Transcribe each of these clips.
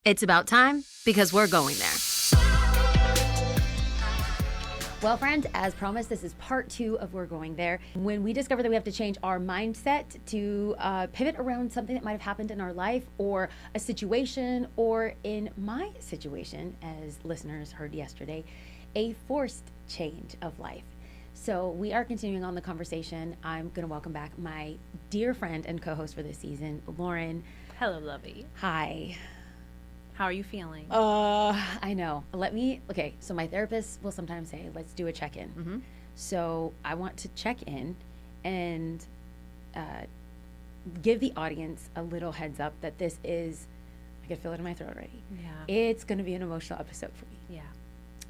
It's about time because we're going there. Well, friends, as promised, this is part 2 of We're Going There. When we discover that we have to change our mindset to pivot around something that might have happened in our life or a situation, or in my situation, as listeners heard yesterday, a forced change of life. So we are continuing on the conversation. I'm going to welcome back my dear friend and co-host for this season, Lauren. Hello, lovey. Hi. How are you feeling? I know. Okay, so my therapist will sometimes say, let's do a check-in. Mm-hmm. So I want to check in and give the audience a little heads up that this is, I can feel it in my throat already. Yeah. It's going to be an emotional episode for me. Yeah.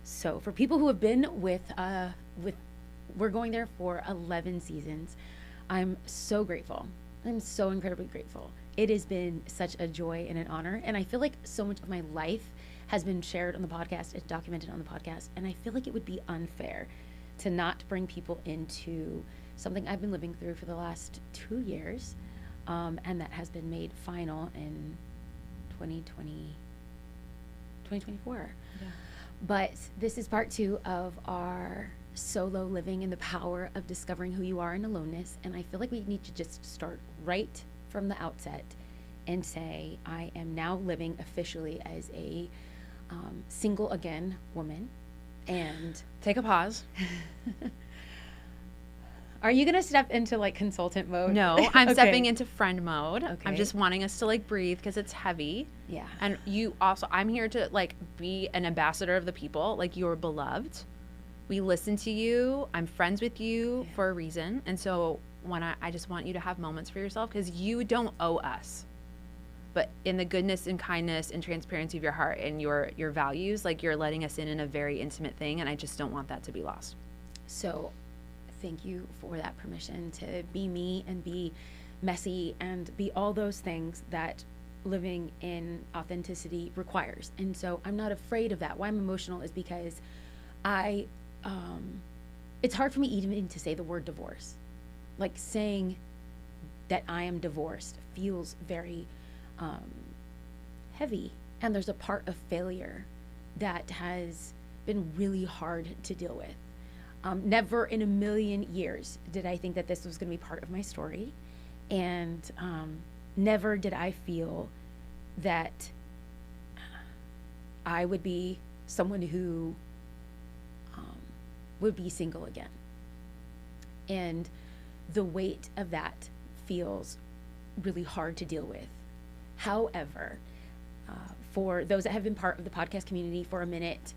So for people who have been with We're Going There for 11 seasons, I'm so grateful. I'm so incredibly grateful. It has been such a joy and an honor. And I feel like so much of my life has been shared on the podcast, it's documented on the podcast. And I feel like it would be unfair to not bring people into something I've been living through for the last 2 years. And that has been made final in 2024. Yeah. But this is part 2 of our solo living in the power of discovering who you are in aloneness. And I feel like we need to just start right from the outset and say, I am now living officially as a single again woman. And Take a pause. are you going to step into like consultant mode? No, I'm Okay. stepping into friend mode. Okay. I'm just wanting us to like breathe because it's heavy. Yeah. And you also, I'm here to like be an ambassador of the people, like you're beloved. We listen to you. I'm friends with you for a reason. And so when I just want you to have moments for yourself because you don't owe us. But in the goodness and kindness and transparency of your heart and your values, like you're letting us in a very intimate thing. And I just don't want that to be lost. So thank you for that permission to be me and be messy and be all those things that living in authenticity requires. And so I'm not afraid of that. Why I'm emotional is because it's hard for me even to say the word divorce. Like saying that I am divorced feels very heavy. And there's a part of failure that has been really hard to deal with. Never in a million years did I think that this was going to be part of my story. And never did I feel that I would be someone who would be single again. And the weight of that feels really hard to deal with. However, for those that have been part of the podcast community for a minute,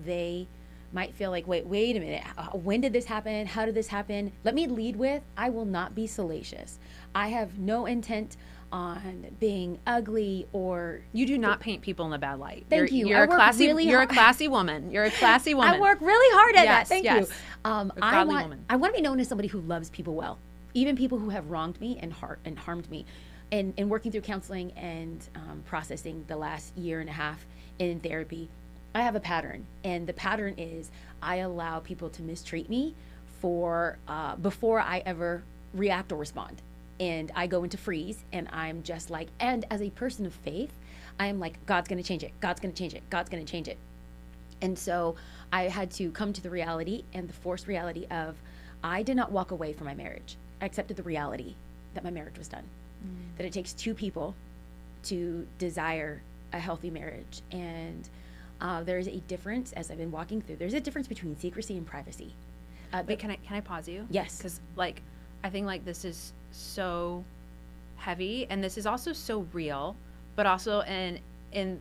they might feel like, wait a minute, when did this happen? How did this happen? Let me lead with, I will not be salacious. I have no intent on being ugly or... You do not paint people in a bad light. Thank you. You're a classy woman. You're a classy woman. I work really hard at that. Thank yes. you. A godly woman. I want to be known as somebody who loves people well, even people who have wronged me and harmed me. And working through counseling and processing the last year and a half in therapy, I have a pattern. And the pattern is I allow people to mistreat me for before I ever react or respond. And I go into freeze and I'm just like, and as a person of faith, I am like, God's going to change it. God's going to change it. God's going to change it. And so I had to come to the reality and the forced reality of I did not walk away from my marriage. I accepted the reality that my marriage was done. That it takes 2 people to desire a healthy marriage. And there's a difference, as I've been walking through, there's a difference between secrecy and privacy. Wait, can I pause you? Yes. Because like, I think like this is so heavy and this is also so real, but also in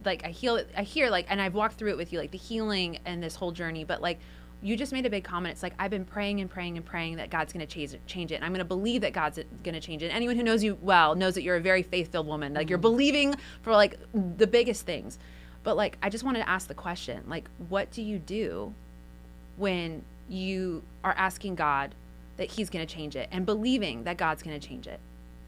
like I hear like, and I've walked through it with you, like the healing and this whole journey, but like you just made a big comment. It's like, I've been praying and praying and praying that God's going to change it. And I'm going to believe that God's going to change it. Anyone who knows you well knows that you're a very faith-filled woman. Like you're believing for like the biggest things. But like, I just wanted to ask the question, like, what do you do when you are asking God that he's going to change it and believing that God's going to change it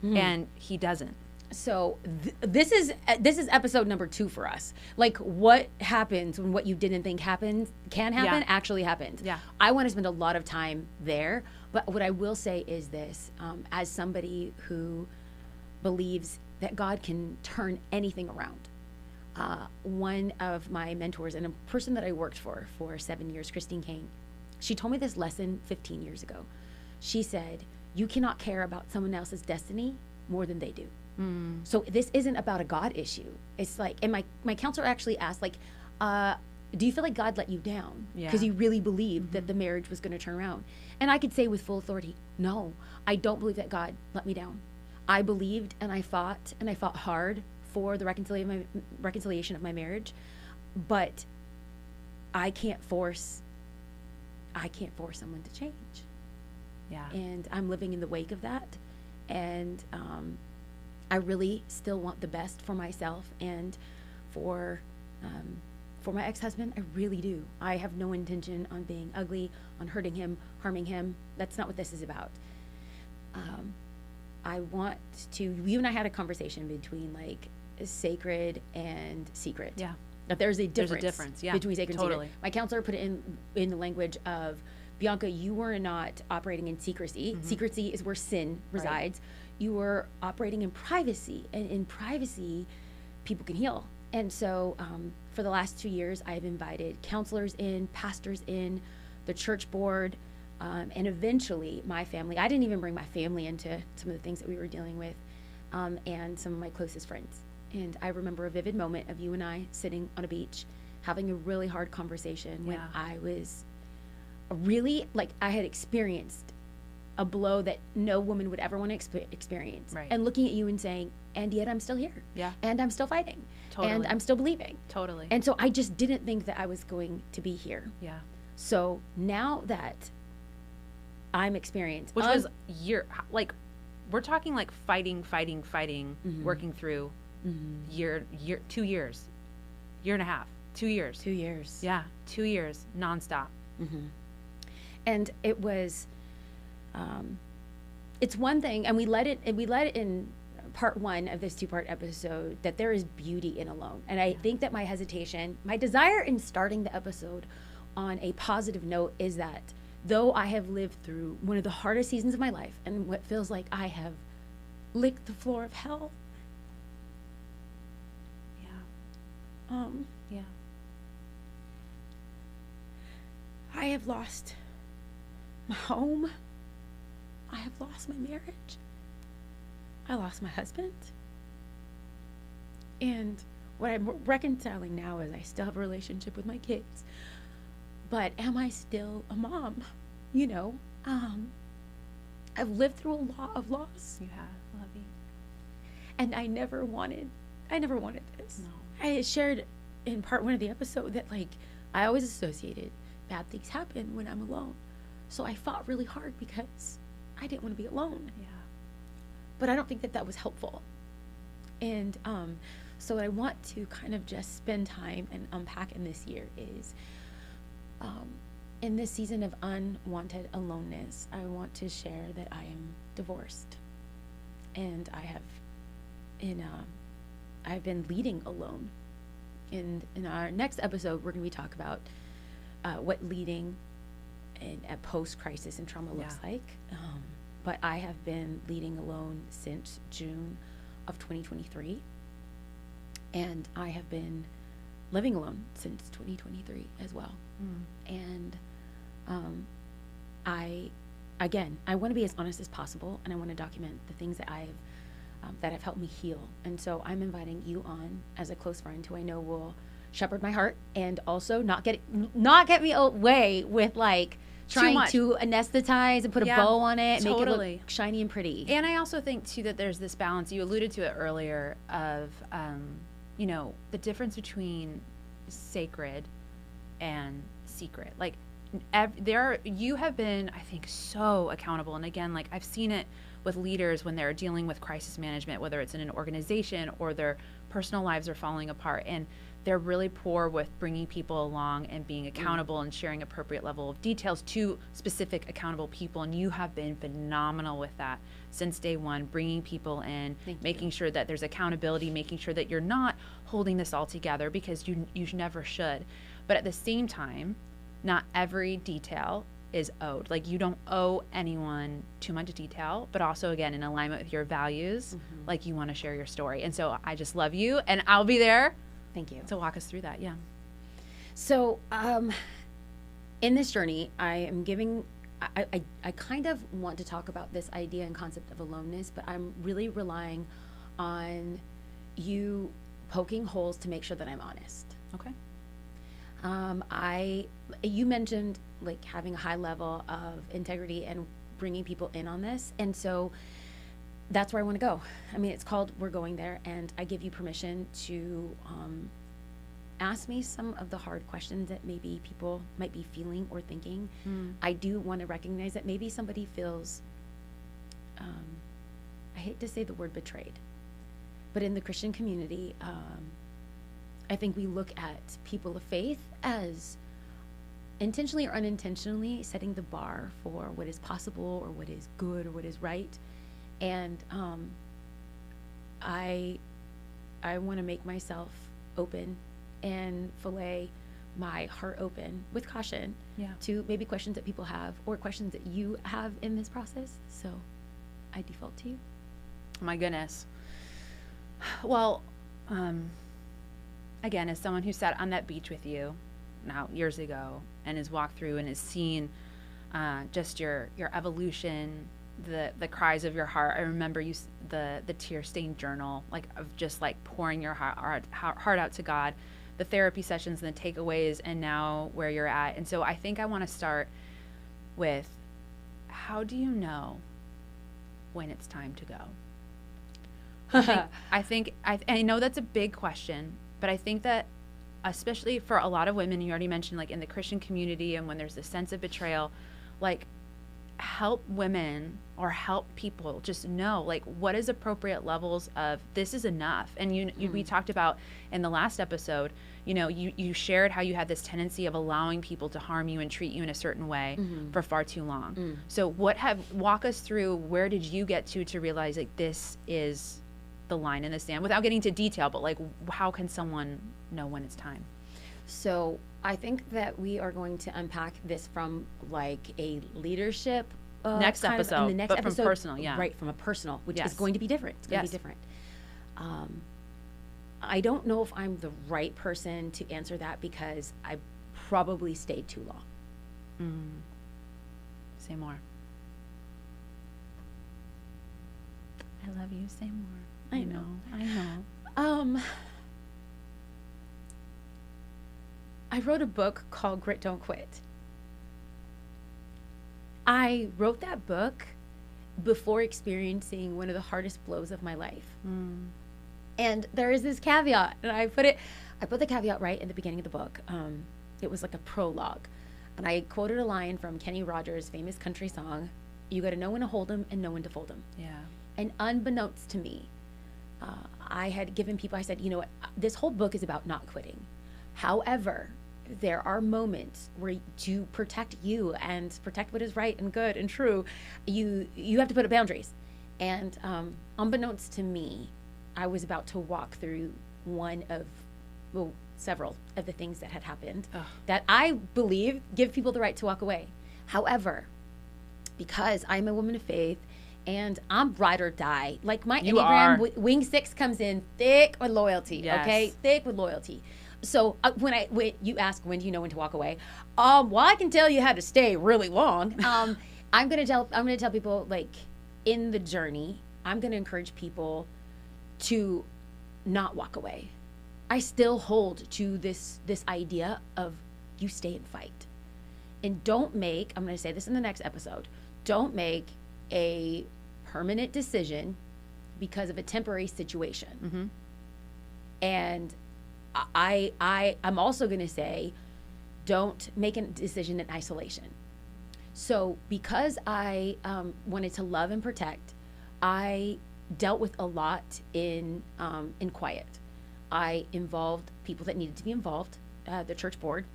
and he doesn't? So this is episode number 2 for us. Like, what happens when what you didn't think can happen actually happens. Yeah. I want to spend a lot of time there, but what I will say is this: as somebody who believes that God can turn anything around, one of my mentors and a person that I worked for 7 years, Christine Kane, she told me this lesson 15 years ago. She said, you cannot care about someone else's destiny more than they do. So this isn't about a God issue. It's like, and my counselor actually asked, like, do you feel like God let you down? Because you really believed that the marriage was going to turn around. And I could say with full authority, no, I don't believe that God let me down. I believed and I fought hard for the reconciliation of my marriage, but I can't force someone to change. Yeah. And I'm living in the wake of that. And I really still want the best for myself and for my ex-husband. I really do. I have no intention on being ugly, on hurting him, harming him. That's not what this is about. I want to, you and I had a conversation between like sacred and secret. Yeah. That there's a difference. There's a difference, yeah. Between sacred Totally. and secret. My counselor put it in the language of, Bianca, you were not operating in secrecy. Secrecy is where sin resides. You were operating in privacy, and in privacy, people can heal. And so for the last 2 years, I've invited counselors in, pastors in, the church board, and eventually my family. I didn't even bring my family into some of the things that we were dealing with, and some of my closest friends. And I remember a vivid moment of you and I sitting on a beach, having a really hard conversation when I was really, like, I had experienced a blow that no woman would ever want to experience. Right. And looking at you and saying, and yet I'm still here. Yeah. And I'm still fighting. Totally. And I'm still believing. Totally. And so I just didn't think that I was going to be here. Yeah. So now that I'm experienced, which was like, we're talking like fighting, working through 2 years, year and a half, 2 years. 2 years. Yeah. 2 years, nonstop. And it was, it's one thing, and we let it in part one of this 2-part episode, that there is beauty in alone. And I think that my desire in starting the episode on a positive note is that though I have lived through one of the hardest seasons of my life and what feels like I have licked the floor of hell. Yeah. I have lost my home. I have lost my marriage. I lost my husband. And what I'm reconciling now is I still have a relationship with my kids. But am I still a mom? You know, I've lived through a lot of loss. You have, love you. And I never wanted this. No. I had shared in part one of the episode that, like, I always associated bad things happen when I'm alone. So I fought really hard because I didn't want to be alone. Yeah. But I don't think that was helpful. And so what I want to kind of just spend time and unpack in this year is, in this season of unwanted aloneness, I want to share that I am divorced. And I've been leading alone. And in our next episode, we're going to be talking about what leading in a post-crisis and trauma looks like. But I have been leading alone since June of 2023. And I have been living alone since 2023 as well. And I want to be as honest as possible, and I want to document the things that that have helped me heal. And so I'm inviting you on as a close friend who I know will shepherd my heart, and also not get me away with like trying to anesthetize and put a bow on it and make it look shiny and pretty. And I also think too that there's this balance, you alluded to it earlier, of the difference between sacred and secret. Like you have been, I think, so accountable. And again, like I've seen it with leaders when they're dealing with crisis management, whether it's in an organization or their personal lives are falling apart, and they're really poor with bringing people along and being accountable and sharing appropriate level of details to specific accountable people. And you have been phenomenal with that since day one, bringing people in, making sure that there's accountability, making sure that you're not holding this all together, because you never should. But at the same time, not every detail is owed. Like, you don't owe anyone too much detail, but also, again, in alignment with your values, like, you want to share your story. And so I just love you, and I'll be there Thank you. So walk us through that. Yeah. So, in this journey, I am giving, I kind of want to talk about this idea and concept of aloneness, but I'm really relying on you poking holes to make sure that I'm honest. Okay. You mentioned like having a high level of integrity and bringing people in on this. And so that's where I want to go. I mean, it's called We're Going There, and I give you permission to ask me some of the hard questions that maybe people might be feeling or thinking. I do want to recognize that maybe somebody feels, I hate to say the word betrayed, but in the Christian community, I think we look at people of faith as intentionally or unintentionally setting the bar for what is possible or what is good or what is right. And I want to make myself open and fillet my heart open with caution to maybe questions that people have or questions that you have in this process. So I default to you. Oh my goodness. Well, again, as someone who sat on that beach with you now years ago and has walked through and has seen just your evolution, the cries of your heart. I remember the tear-stained journal, like of just like pouring your heart out to God, the therapy sessions and the takeaways, and now where you're at. And so I think I want to start with, how do you know when it's time to go? I know that's a big question, but I think that especially for a lot of women, you already mentioned like in the Christian community, and when there's this sense of betrayal, like help women or help people just know like what is appropriate levels of this is enough. And we talked about in the last episode, you shared how you had this tendency of allowing people to harm you and treat you in a certain way for far too long. So walk us through, where did you get to realize like this is the line in the sand, without getting to detail, but like how can someone know when it's time? So I think that we are going to unpack this from like a leadership next episode, the next but episode, from personal, right, from a personal, which Yes. is going to be different. It's going to Yes. be different. I don't know if I'm the right person to answer that because I probably stayed too long. Say more. I love you. Say more. I know. I wrote a book called Grit Don't Quit. I wrote that book before experiencing one of the hardest blows of my life. And there is this caveat, and I put the caveat right in the beginning of the book. It was like a prologue. And I quoted a line from Kenny Rogers' famous country song, "You got to know when to hold 'em and know when to fold 'em." Yeah. And unbeknownst to me, I had given people, I said, you know what, this whole book is about not quitting. However, there are moments where to protect you and protect what is right and good and true, you have to put up boundaries. And unbeknownst to me, I was about to walk through several of the things that had happened that I believe give people the right to walk away. However, because I'm a woman of faith, and I'm ride or die. Like my Enneagram wing 6 comes in thick with loyalty. Yes. Okay, thick with loyalty. So when you ask when do you know when to walk away, well, I can tell you how to stay really long. I'm gonna tell people, like, in the journey, I'm gonna encourage people to not walk away. I still hold to this idea of you stay and fight, and don't make. I'm gonna say this in the next episode. Don't make a permanent decision because of a temporary situation. And I'm also going to say, don't make a decision in isolation. So because I wanted to love and protect, I dealt with a lot in quiet. I involved people that needed to be involved, the church board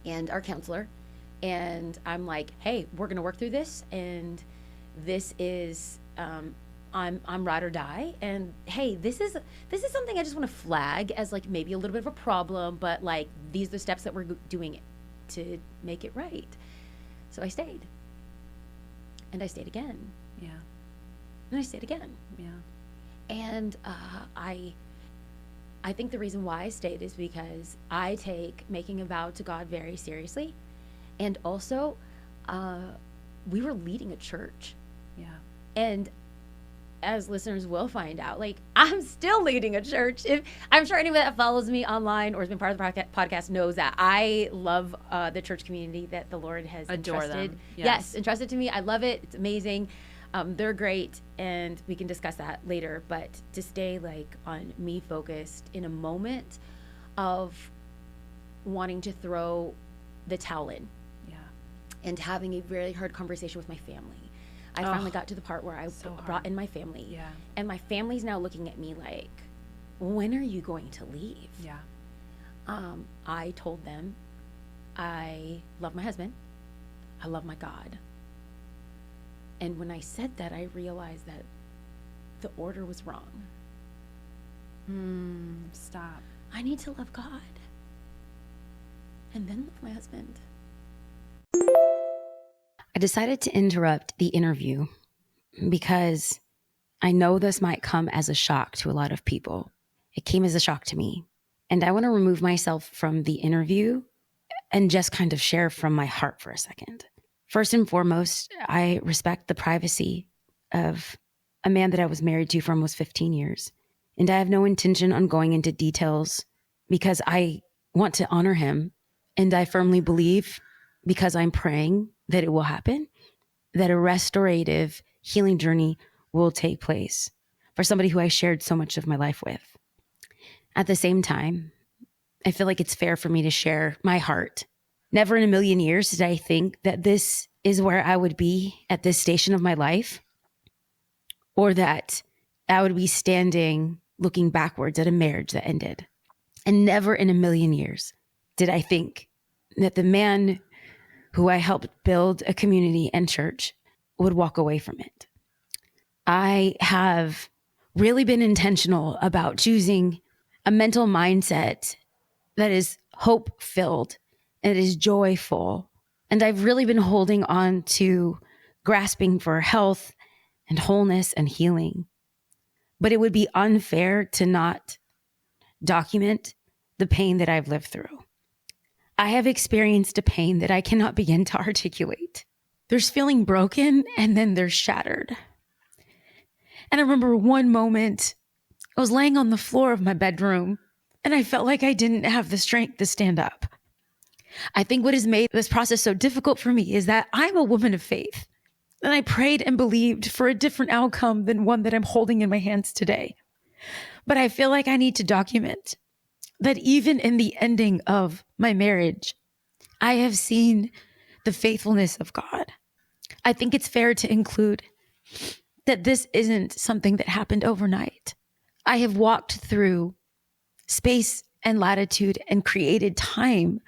and our counselor. And I'm like, hey, we're going to work through this, and this is I'm ride or die, and hey, this is something I just want to flag as like maybe a little bit of a problem, but like these are the steps that we're doing to make it right. So I stayed, and I stayed again, and I stayed again, and I I think the reason why I stayed is because I take making a vow to God very seriously. And also, we were leading a church. Yeah. And as listeners will find out, like, I'm still leading a church. If I'm sure anyone that follows me online or has been part of the podcast knows that I love the church community that the Lord has entrusted. Yes, entrusted to me. I love it. It's amazing. They're great, and we can discuss that later. But to stay like on me focused in a moment of wanting to throw the towel in, and having a very hard conversation with my family. I finally got to the part where I brought in my family. Yeah. And my family's now looking at me like, when are you going to leave? Yeah. I told them I love my husband. I love my God. And when I said that, I realized that the order was wrong. Stop. I need to love God. And then love my husband. I decided to interrupt the interview because I know this might come as a shock to a lot of people. It came as a shock to me. And I want to remove myself from the interview and just kind of share from my heart for a second. First and foremost, I respect the privacy of a man that I was married to for almost 15 years. And I have no intention on going into details because I want to honor him. And I firmly believe, because I'm praying that it will happen, that a restorative healing journey will take place for somebody who I shared so much of my life with. At the same time, I feel like it's fair for me to share my heart. Never in a million years did I think that this is where I would be at this station of my life, or that I would be standing looking backwards at a marriage that ended. And never in a million years did I think that the man who I helped build a community and church would walk away from it. I have really been intentional about choosing a mental mindset that is hope-filled and it is joyful. And I've really been holding on to grasping for health and wholeness and healing. But it would be unfair to not document the pain that I've lived through. I have experienced a pain that I cannot begin to articulate. There's feeling broken and then there's shattered. And I remember one moment, I was laying on the floor of my bedroom and I felt like I didn't have the strength to stand up. I think what has made this process so difficult for me is that I'm a woman of faith. And I prayed and believed for a different outcome than one that I'm holding in my hands today. But I feel like I need to document that even in the ending of my marriage, I have seen the faithfulness of God. I think it's fair to include that this isn't something that happened overnight. I have walked through space and latitude and created time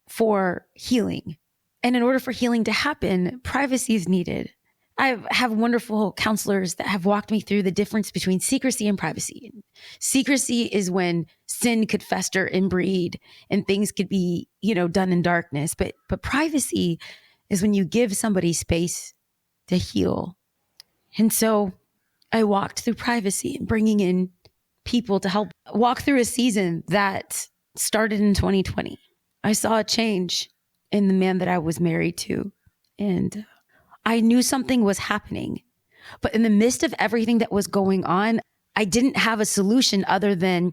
for healing. And in order for healing to happen, privacy is needed. I have wonderful counselors that have walked me through the difference between secrecy and privacy. Secrecy is when sin could fester and breed and things could be, done in darkness. But privacy is when you give somebody space to heal. And so I walked through privacy and bringing in people to help walk through a season that started in 2020. I saw a change in the man that I was married to, and I knew something was happening. But in the midst of everything that was going on, I didn't have a solution other than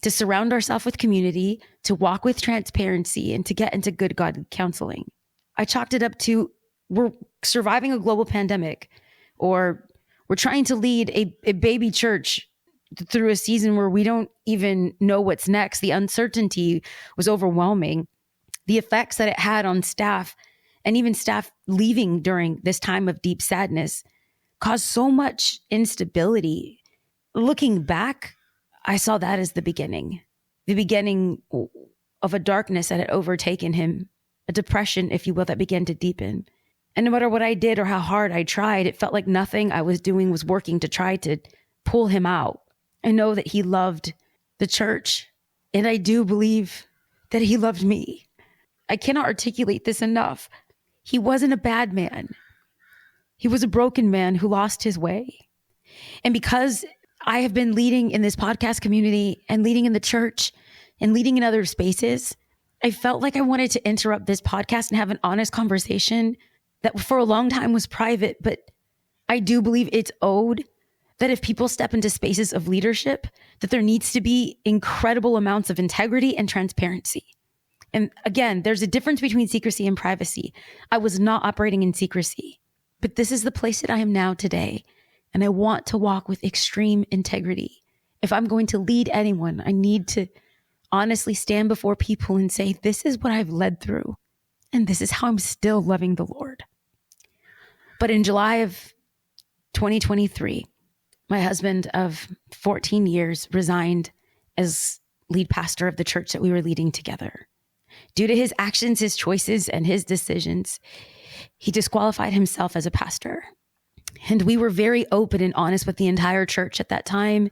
to surround ourselves with community, to walk with transparency, and to get into good God counseling. I chalked it up to, we're surviving a global pandemic, or we're trying to lead a baby church through a season where we don't even know what's next. The uncertainty was overwhelming. The effects that it had on staff, and even staff leaving during this time of deep sadness, caused so much instability. Looking back, I saw that as the beginning of a darkness that had overtaken him, a depression, if you will, that began to deepen. And no matter what I did or how hard I tried, it felt like nothing I was doing was working to try to pull him out. I know that he loved the church, and I do believe that he loved me. I cannot articulate this enough. He wasn't a bad man. He was a broken man who lost his way. And because I have been leading in this podcast community and leading in the church and leading in other spaces. I felt like I wanted to interrupt this podcast and have an honest conversation that for a long time was private, but I do believe it's owed, that if people step into spaces of leadership, that there needs to be incredible amounts of integrity and transparency. And again, there's a difference between secrecy and privacy. I was not operating in secrecy, but this is the place that I am now today. And I want to walk with extreme integrity. If I'm going to lead anyone, I need to honestly stand before people and say, this is what I've led through. And this is how I'm still loving the Lord. But in July of 2023, my husband of 14 years resigned as lead pastor of the church that we were leading together. Due to his actions, his choices, and his decisions, he disqualified himself as a pastor. And we were very open and honest with the entire church at that time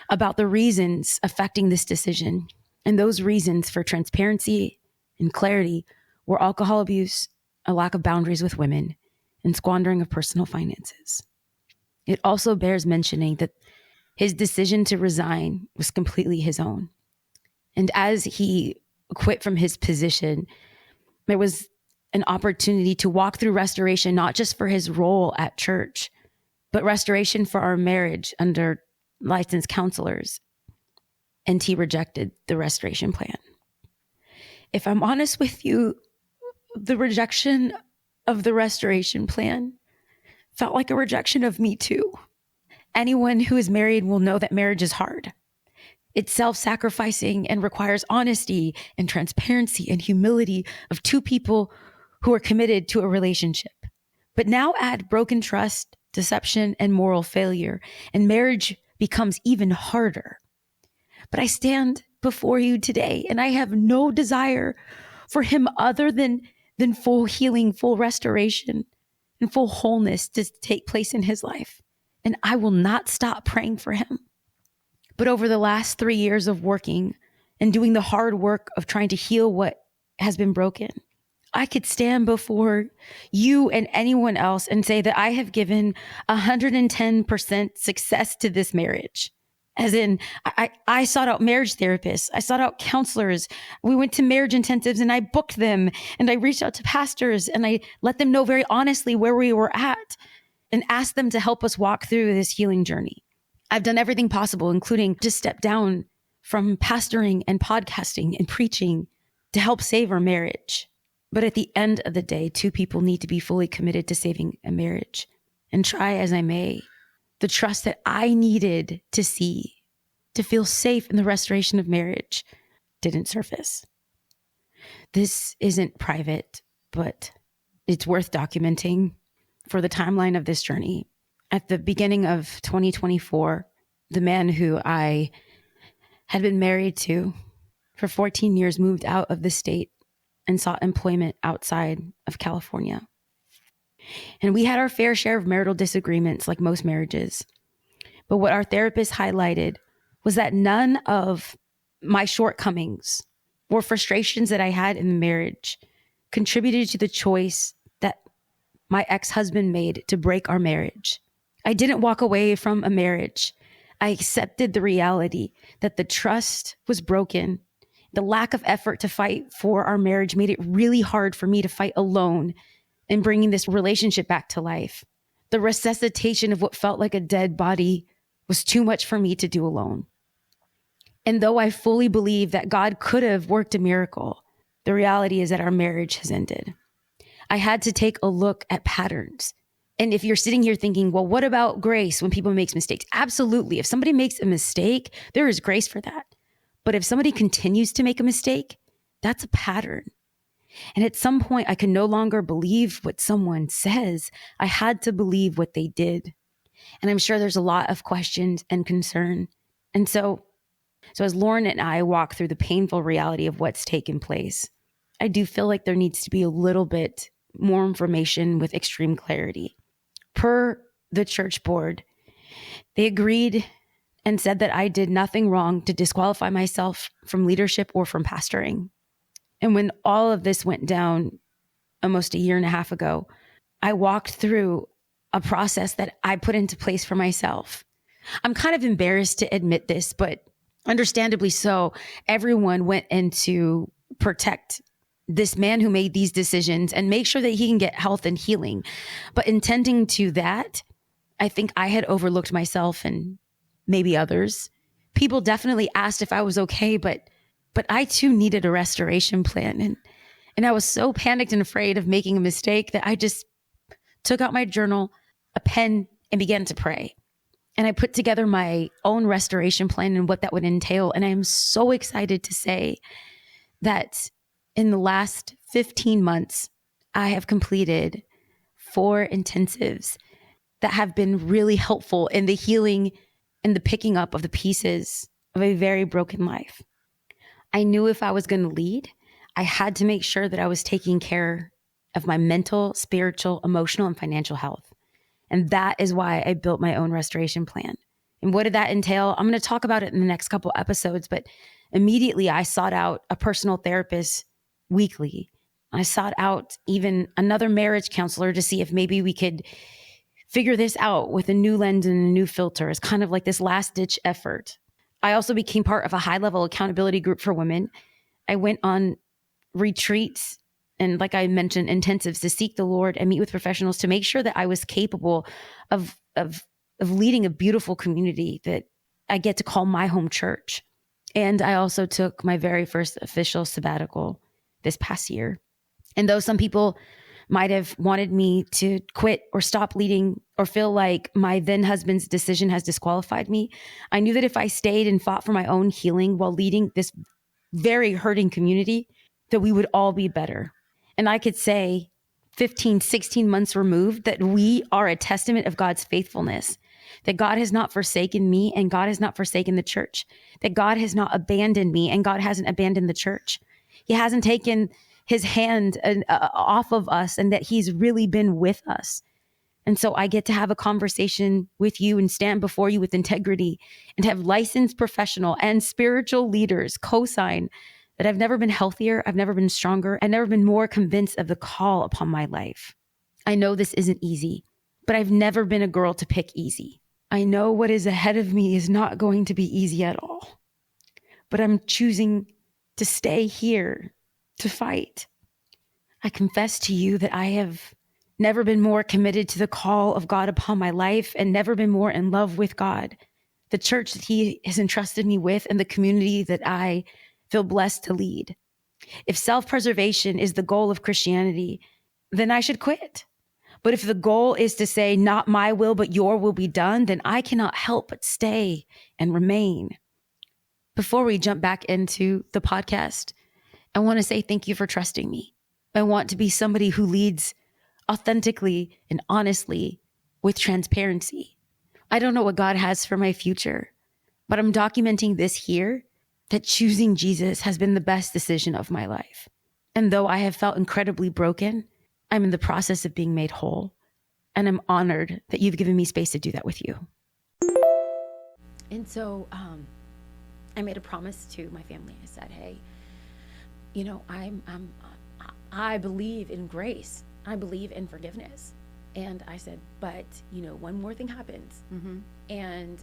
about the reasons affecting this decision. And those reasons for transparency and clarity were alcohol abuse, a lack of boundaries with women, and squandering of personal finances. It also bears mentioning that his decision to resign was completely his own. And as he quit from his position, there was an opportunity to walk through restoration, not just for his role at church, but restoration for our marriage under licensed counselors. And he rejected the restoration plan. If I'm honest with you, the rejection of the restoration plan felt like a rejection of me too. Anyone who is married will know that marriage is hard. It's self-sacrificing and requires honesty and transparency and humility of two people who are committed to a relationship. But now add broken trust, deception, and moral failure, and marriage becomes even harder. But I stand before you today, and I have no desire for him other than full healing, full restoration, and full wholeness to take place in his life. And I will not stop praying for him. But over the last 3 years of working and doing the hard work of trying to heal what has been broken, I could stand before you and anyone else and say that I have given 110% success to this marriage. As in, I sought out marriage therapists. I sought out counselors. We went to marriage intensives and I booked them, and I reached out to pastors and I let them know very honestly where we were at and asked them to help us walk through this healing journey. I've done everything possible, including just step down from pastoring and podcasting and preaching to help save our marriage. But at the end of the day, two people need to be fully committed to saving a marriage. And try as I may, the trust that I needed to see to feel safe in the restoration of marriage didn't surface. This isn't private, but it's worth documenting for the timeline of this journey. At the beginning of 2024, the man who I had been married to for 14 years moved out of the state and sought employment outside of California. And we had our fair share of marital disagreements, like most marriages. But what our therapist highlighted was that none of my shortcomings or frustrations that I had in the marriage contributed to the choice that my ex-husband made to break our marriage. I didn't walk away from a marriage. I accepted the reality that the trust was broken. The lack of effort to fight for our marriage made it really hard for me to fight alone in bringing this relationship back to life. The resuscitation of what felt like a dead body was too much for me to do alone. And though I fully believe that God could have worked a miracle, the reality is that our marriage has ended. I had to take a look at patterns. And if you're sitting here thinking, well, what about grace when people make mistakes? Absolutely. If somebody makes a mistake, there is grace for that. But if somebody continues to make a mistake, that's a pattern. And at some point, I can no longer believe what someone says. I had to believe what they did. And I'm sure there's a lot of questions and concern. And so as Lauren and I walk through the painful reality of what's taken place, I do feel like there needs to be a little bit more information with extreme clarity. Per the church board, they agreed and said that I did nothing wrong to disqualify myself from leadership or from pastoring. And when all of this went down almost a year and a half ago, I walked through a process that I put into place for myself. I'm kind of embarrassed to admit this, but understandably so, everyone went in to protect this man who made these decisions and make sure that he can get health and healing. But intending to that, I think I had overlooked myself and maybe others. People definitely asked if I was okay, but I too needed a restoration plan. And I was so panicked and afraid of making a mistake that I just took out my journal, a pen, and began to pray. And I put together my own restoration plan and what that would entail. And I am so excited to say that in the last 15 months, I have completed 4 intensives that have been really helpful in the healing and the picking up of the pieces of a very broken life. I knew if I was going to lead, I had to make sure that I was taking care of my mental, spiritual, emotional, and financial health. And that is why I built my own restoration plan. And what did that entail? I'm going to talk about it in the next couple episodes, but immediately I sought out a personal therapist weekly. I sought out even another marriage counselor to see if maybe we could figure this out with a new lens and a new filter. It's kind of like this last ditch effort. I also became part of a high level accountability group for women. I went on retreats and, like I mentioned, intensives to seek the Lord and meet with professionals to make sure that I was capable of leading a beautiful community that I get to call my home church. And I also took my very first official sabbatical this past year. And though some people might have wanted me to quit or stop leading or feel like my then husband's decision has disqualified me, I knew that if I stayed and fought for my own healing while leading this very hurting community, that we would all be better. And I could say 15, 16 months removed that we are a testament of God's faithfulness, that God has not forsaken me and God has not forsaken the church, that God has not abandoned me and God hasn't abandoned the church. He hasn't taken his hand off of us and that he's really been with us. And so I get to have a conversation with you and stand before you with integrity and have licensed professional and spiritual leaders co-sign that I've never been healthier, I've never been stronger, I've never been more convinced of the call upon my life. I know this isn't easy, but I've never been a girl to pick easy. I know what is ahead of me is not going to be easy at all, but I'm choosing to stay here to fight. I confess to you that I have never been more committed to the call of God upon my life and never been more in love with God, the church that he has entrusted me with, and the community that I feel blessed to lead. If self-preservation is the goal of Christianity, then I should quit. But if the goal is to say, not my will, but your will be done, then I cannot help but stay and remain. Before we jump back into the podcast, I want to say thank you for trusting me. I want to be somebody who leads authentically and honestly with transparency. I don't know what God has for my future, but I'm documenting this here, that choosing Jesus has been the best decision of my life. And though I have felt incredibly broken, I'm in the process of being made whole. And I'm honored that you've given me space to do that with you. And so I made a promise to my family. I said, hey, you know, I believe in grace. I believe in forgiveness. And I said, but, you know, one more thing happens. Mm-hmm. And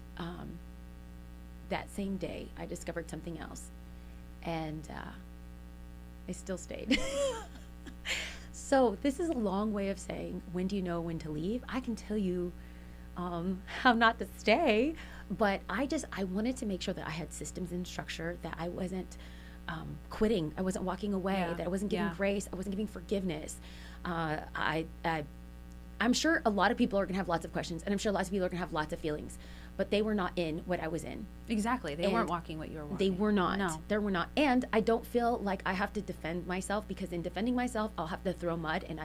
that same day, I discovered something else. And I still stayed. So this is a long way of saying, when do you know when to leave? I can tell you how not to stay. But I wanted to make sure that I had systems and structure, that I wasn't quitting. I wasn't walking away, that I wasn't giving grace. I wasn't giving forgiveness. I'm sure a lot of people are going to have lots of questions, and I'm sure lots of people are going to have lots of feelings, but they were not in what I was in. Exactly. They weren't walking what you were walking. They were not. No. They were not. And I don't feel like I have to defend myself, because in defending myself, I'll have to throw mud, and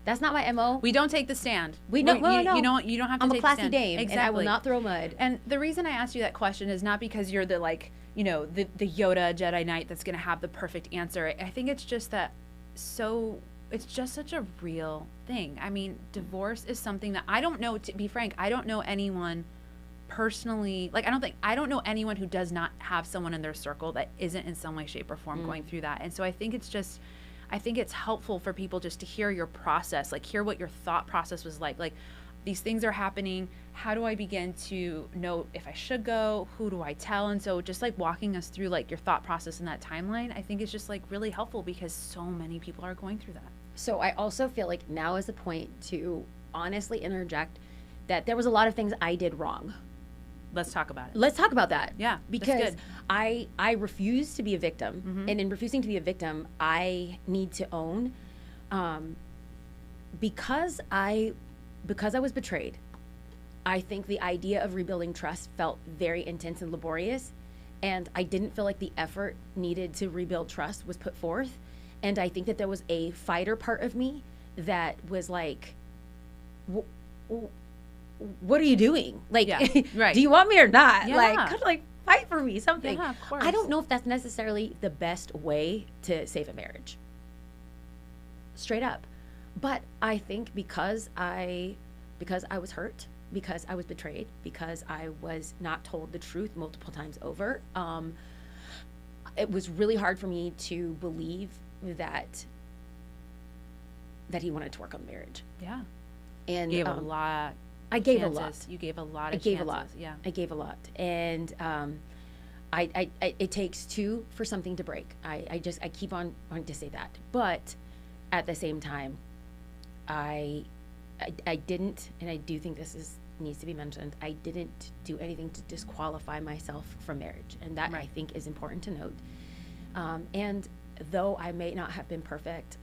that's not my MO. We don't take the stand. You don't have to take the stand. I'm a classy dame, exactly. And I will not throw mud. And the reason I asked you that question is not because you're the the Yoda Jedi Knight that's going to have the perfect answer. I think it's just that it's just such a real thing. I mean, divorce is something that I don't know, to be frank, I don't know anyone personally, I don't know anyone who does not have someone in their circle that isn't in some way, shape, or form going through that. And so I think it's helpful for people just to hear your process, hear what your thought process was like. these things are happening. How do I begin to know if I should go? Who do I tell? And so just like walking us through like your thought process in that timeline, I think is just like really helpful because so many people are going through that. So I also feel like now is the point to honestly interject that there was a lot of things I did wrong. Let's talk about it. Let's talk about that. Yeah, because that's good. I refuse to be a victim, and in refusing to be a victim, I need to own, because I was betrayed. I think the idea of rebuilding trust felt very intense and laborious, and I didn't feel like the effort needed to rebuild trust was put forth. And I think that there was a fighter part of me that was like, what are you doing? Like, right. Do you want me or not? Yeah. Like, kind of like fight for me, something. Yeah, of course. I don't know if that's necessarily the best way to save a marriage. Straight up. But I think because I was hurt, because I was betrayed, because I was not told the truth multiple times over, it was really hard for me to believe that he wanted to work on the marriage. Yeah. And gave a lot. I gave chances. a lot. You gave a lot of I gave chances. a lot. Yeah. I gave a lot. And I it takes two for something to break. I keep on wanting to say that. But at the same time, I didn't, and I do think needs to be mentioned, I didn't do anything to disqualify myself from marriage. And that I think is important to note. And though I may not have been perfect,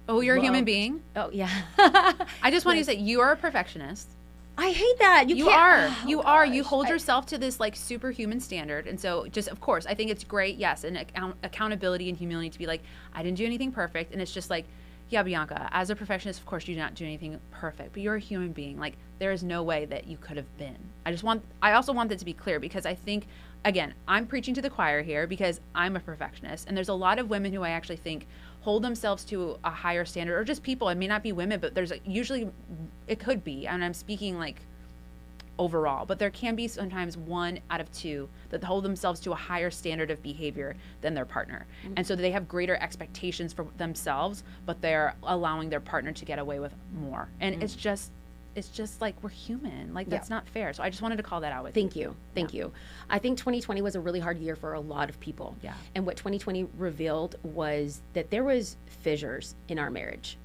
you're a human being? Oh, yeah. I just want you to say you are a perfectionist. I hate that. You You can't. You hold yourself to this like superhuman standard. And so just, of course, I think it's great. Yes. And accountability and humility to be like, I didn't do anything perfect. And it's just like, yeah, Bianca, as a perfectionist, of course, you do not do anything perfect, but you're a human being. Like, there is no way that you could have been. I also want that to be clear because I think, again, I'm preaching to the choir here because I'm a perfectionist. And there's a lot of women who I actually think hold themselves to a higher standard, or just people. It may not be women, but there's usually, it could be. And I'm speaking like overall, but there can be sometimes 1 out of 2 that hold themselves to a higher standard of behavior than their partner. Mm-hmm. And so they have greater expectations for themselves, but they're allowing their partner to get away with more. And it's just like, we're human. Like, that's not fair. So I just wanted to call that out with you. Thank you. I think 2020 was a really hard year for a lot of people. Yeah. And what 2020 revealed was that there was fissures in our marriage.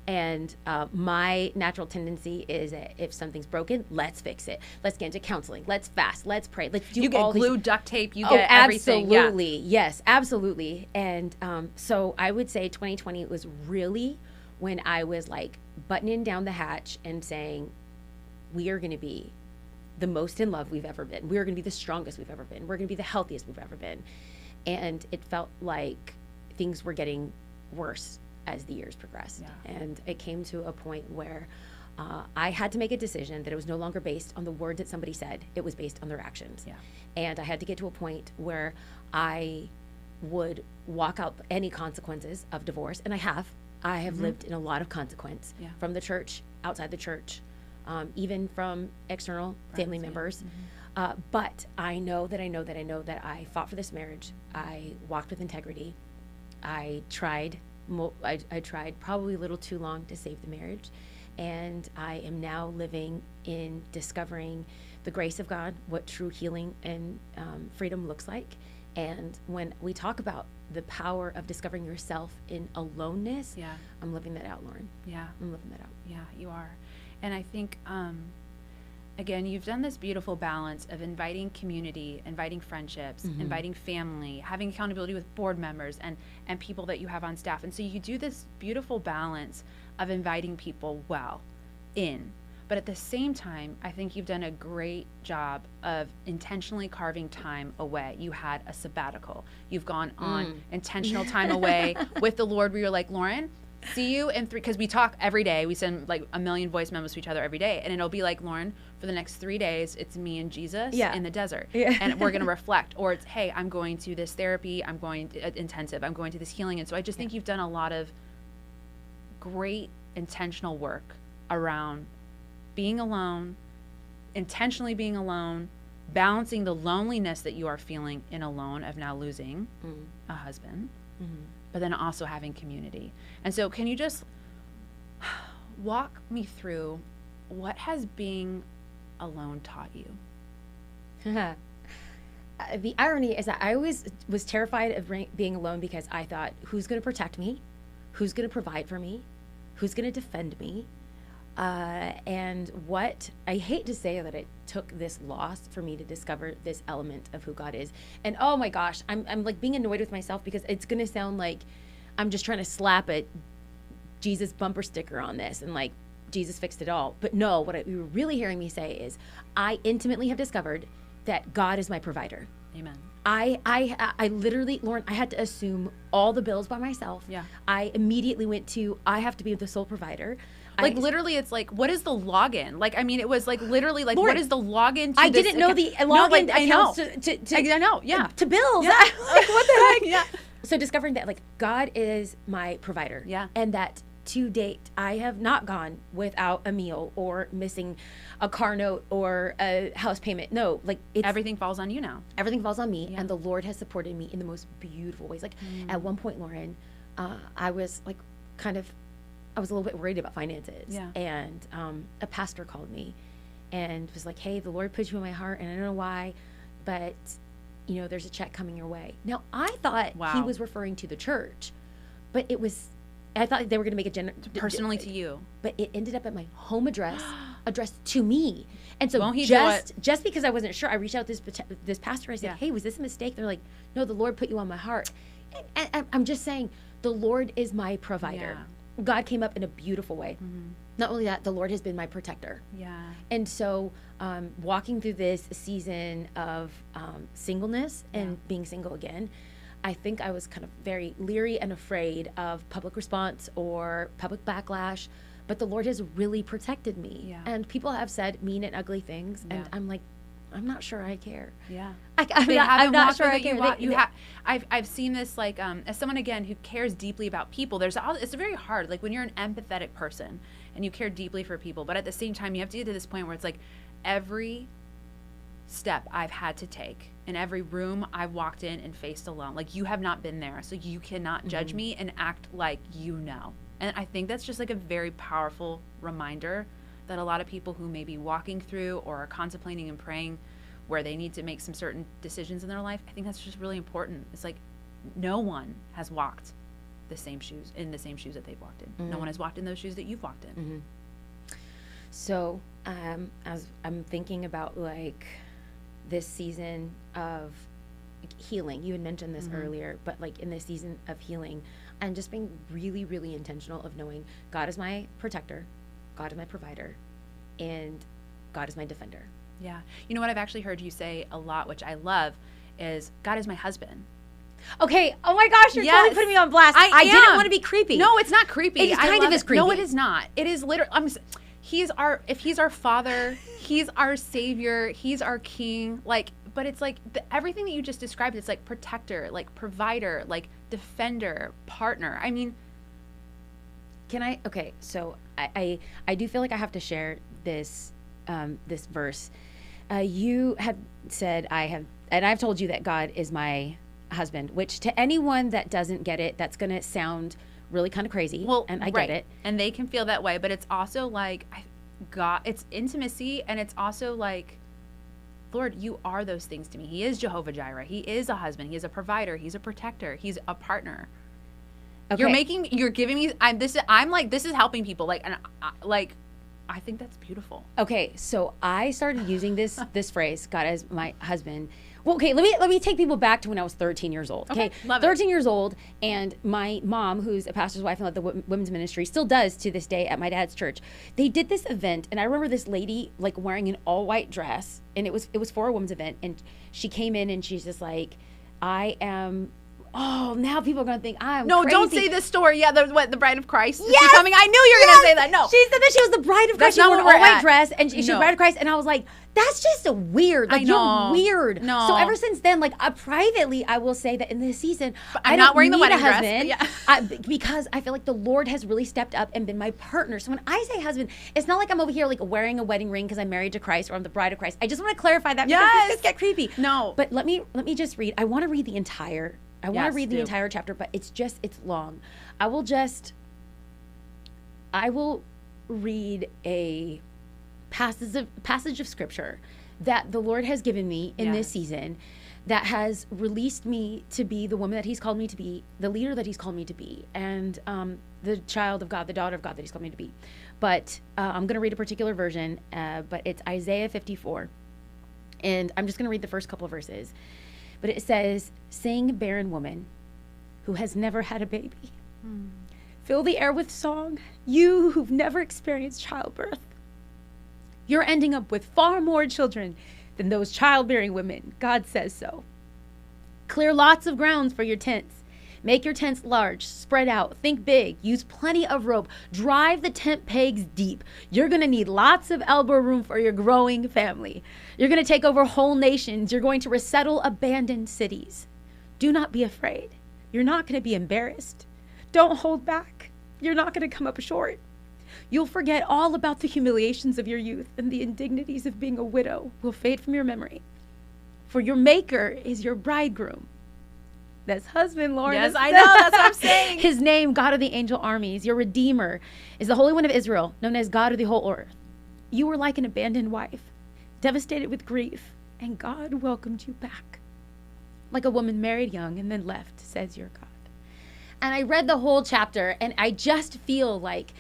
And my natural tendency is that if something's broken, let's fix it. Let's get into counseling. Let's fast. Let's pray. Let's do all these. You get glue, duct tape. You get everything. Absolutely. Yeah. Yes, absolutely. And so I would say 2020 was really when I was like buttoning down the hatch and saying, we are going to be the most in love we've ever been. We're going to be the strongest we've ever been. We're going to be the healthiest we've ever been. And it felt like things were getting worse as the years progressed. Yeah. And it came to a point where I had to make a decision that it was no longer based on the words that somebody said. It was based on their actions. Yeah. And I had to get to a point where I would walk out any consequences of divorce. And I have lived in a lot of consequence from the church, outside the church, even from external family members. Mm-hmm. But I know that I fought for this marriage. I walked with integrity. I tried probably a little too long to save the marriage. And I am now living in discovering the grace of God, what true healing and freedom looks like. And when we talk about the power of discovering yourself in aloneness, I'm living that out, Lauren. Yeah. I'm living that out. Yeah, you are. And I think, again, you've done this beautiful balance of inviting community, inviting friendships, inviting family, having accountability with board members and people that you have on staff. And so you do this beautiful balance of inviting people in. But at the same time, I think you've done a great job of intentionally carving time away. You had a sabbatical. You've gone on intentional time away with the Lord where you're like, Lauren, see you in 3, because we talk every day. We send like 1 million voice memos to each other every day. And it'll be like, Lauren, for the next 3 days, it's me and Jesus in the desert. Yeah. And we're going to reflect. Or it's, hey, I'm going to this therapy. I'm going to intensive. I'm going to this healing. And so I just think you've done a lot of great intentional work around being alone, intentionally being alone, balancing the loneliness that you are feeling in alone of now losing a husband, but then also having community. And so can you just walk me through, what has being alone taught you? The irony is that I always was terrified of being alone because I thought, who's going to protect me? Who's going to provide for me? Who's going to defend me? And what I hate to say that it took this loss for me to discover this element of who God is. And oh my gosh, I'm like being annoyed with myself because it's going to sound like I'm just trying to slap a Jesus bumper sticker on this and like Jesus fixed it all. But no, what you're really hearing me say is I intimately have discovered that God is my provider. Amen. I literally, Lauren, I had to assume all the bills by myself. Yeah. I immediately went to, I have to be the sole provider. Like literally, it's like, what is the login? Like, I mean, it was like literally like, Lauren, what is the login to I this didn't know the login like, I know. I know, yeah. To bills. Yeah. Like, what the heck? Yeah. So discovering that like God is my provider. Yeah. And that to date, I have not gone without a meal or missing a car note or a house payment. No, like it's Everything falls on you now. everything falls on me, Yeah. and the Lord has supported me in the most beautiful ways. Like at one point, Lauren, I was like I was a little bit worried about finances. Yeah. And a pastor called me and was like, hey, the Lord put you in my heart, and I don't know why, but you know, there's a check coming your way. Now, I thought he Wow. was referring to the church, but I thought they were going to make a Personally to you. but it ended up at my home address, addressed to me. And so Won't he do it? just because I wasn't sure, I reached out to this pastor. I said, Yeah. hey, was this a mistake? They're like, no, the Lord put you on my heart. And I'm just saying, the Lord is my provider. God came up in a beautiful way. Mm-hmm. Not only that, the Lord has been my protector. Yeah. And so walking through this season of singleness and being single again, I think I was kind of very leery and afraid of public response or public backlash, but the Lord has really protected me. Yeah. And people have said mean and ugly things, and I'm like, I'm not sure I care. Yeah. I'm not sure I care. I've seen this like as someone again who cares deeply about people. It's very hard. Like when you're an empathetic person and you care deeply for people, but at the same time you have to get to this point where it's like every step I've had to take in every room I've walked in and faced alone, like you have not been there, so you cannot judge me and act like you know. And I think that's just like a very powerful reminder that a lot of people who may be walking through or are contemplating and praying where they need to make some certain decisions in their life, I think that's just really important. It's like no one has walked in the same shoes that they've walked in. No one has walked in those shoes that you've walked in. So as I'm thinking about like this season of healing, you had mentioned this earlier, but like in this season of healing, I'm just being really, really intentional of knowing God is my protector, God is my provider, and God is my defender. Yeah. You know what I've actually heard you say a lot, which I love, is God is my husband. Okay. Oh my gosh, you're totally putting me on blast. I didn't want to be creepy. No, it's not creepy. It kind of is creepy. No, it is not. It is literally. If he's our father, he's our savior, he's our king. Like, but it's like everything that you just described. It's like protector, like provider, like defender, partner. I mean, can I? Okay, so I do feel like I have to share this this verse. You have said I've told you that God is my husband, which to anyone that doesn't get it, that's going to sound really kind of crazy. Well, and I get it. And they can feel that way, but it's also like God, it's intimacy, and it's also like, Lord, you are those things to me. He is Jehovah Jireh. He is a husband. He is a provider. He's a protector. He's a partner. Okay. You're giving me, this is helping people. Like, and I think that's beautiful. Okay, so I started using this phrase, God as my husband. Well, okay, let me take people back to when I was 13 years old. Okay, love 13 years old, and my mom, who's a pastor's wife and led the women's ministry, still does to this day at my dad's church. They did this event, and I remember this lady like wearing an all white dress, and it was for a women's event, and she came in and she's just like, I am. Oh, now people are going to think I'm crazy. Don't say this story. Yeah, the bride of Christ. Yes! Is she coming? I knew you were going to say that. No. She said that she was the bride of Christ. She wore an all-white dress, and she's the bride of Christ. And I was like, that's just a weird. Like, you're weird. No. So ever since then, like, privately, I will say that in this season, I'm not wearing the wedding dress. Because I feel like the Lord has really stepped up and been my partner. So when I say husband, it's not like I'm over here like wearing a wedding ring because I'm married to Christ or I'm the bride of Christ. I just want to clarify that because this gets creepy. No. But let me just read. I want to read the entire chapter, but it's long. I will read a passage of scripture that the Lord has given me in this season that has released me to be the woman that he's called me to be, the leader that he's called me to be, and the child of God, the daughter of God that he's called me to be. But I'm going to read a particular version, but it's Isaiah 54. And I'm just going to read the first couple of verses. But it says, "Sing, barren woman who has never had a baby. Fill the air with song, you who've never experienced childbirth. You're ending up with far more children than those childbearing women. God says so. Clear lots of grounds for your tents. Make your tents large, spread out, think big, use plenty of rope, drive the tent pegs deep. You're going to need lots of elbow room for your growing family. You're going to take over whole nations. You're going to resettle abandoned cities. Do not be afraid. You're not going to be embarrassed. Don't hold back. You're not going to come up short. You'll forget all about the humiliations of your youth, and the indignities of being a widow will fade from your memory. For your maker is your bridegroom." That's husband, Lauren. Yes, I know. That's what I'm saying. "His name, God of the angel armies. Your Redeemer is the Holy One of Israel, known as God of the whole earth. You were like an abandoned wife, devastated with grief, and God welcomed you back. Like a woman married young and then left, says your God." And I read the whole chapter, and I just feel like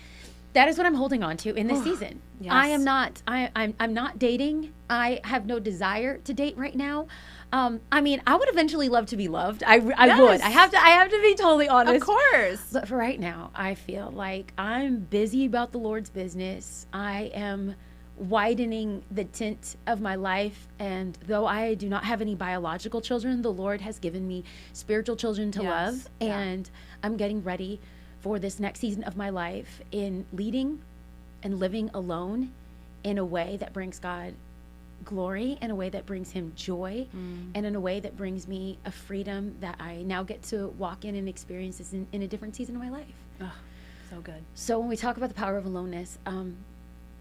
that is what I'm holding on to in this season. Yes. I'm not dating. I have no desire to date right now. I mean, I would eventually love to be loved. I would. I have to be totally honest. Of course. But for right now, I feel like I'm busy about the Lord's business. I am widening the tent of my life, and though I do not have any biological children, the Lord has given me spiritual children to love, and I'm getting ready for this next season of my life in leading and living alone in a way that brings God glory, in a way that brings him joy, and in a way that brings me a freedom that I now get to walk in and experience this in a different season of my life. Oh, so good. So when we talk about the power of aloneness,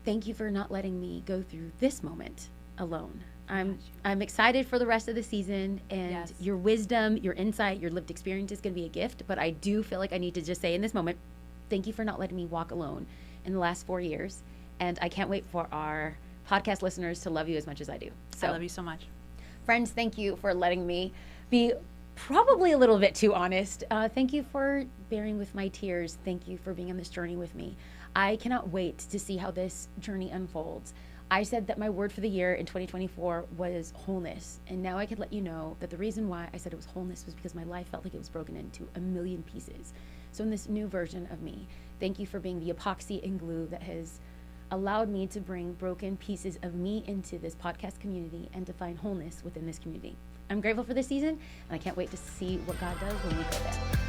thank you for not letting me go through this moment alone. I'm excited for the rest of the season, and your wisdom, your insight, your lived experience is going to be a gift. But I do feel like I need to just say in this moment, thank you for not letting me walk alone in the last 4 years. And I can't wait for our podcast listeners to love you as much as I do. So, I love you so much. Friends, thank you for letting me be probably a little bit too honest. Thank you for bearing with my tears. Thank you for being on this journey with me. I cannot wait to see how this journey unfolds. I said that my word for the year in 2024 was wholeness. And now I could let you know that the reason why I said it was wholeness was because my life felt like it was broken into a million pieces. So in this new version of me, thank you for being the epoxy and glue that has allowed me to bring broken pieces of me into this podcast community and to find wholeness within this community. I'm grateful for this season, and I can't wait to see what God does when we go there.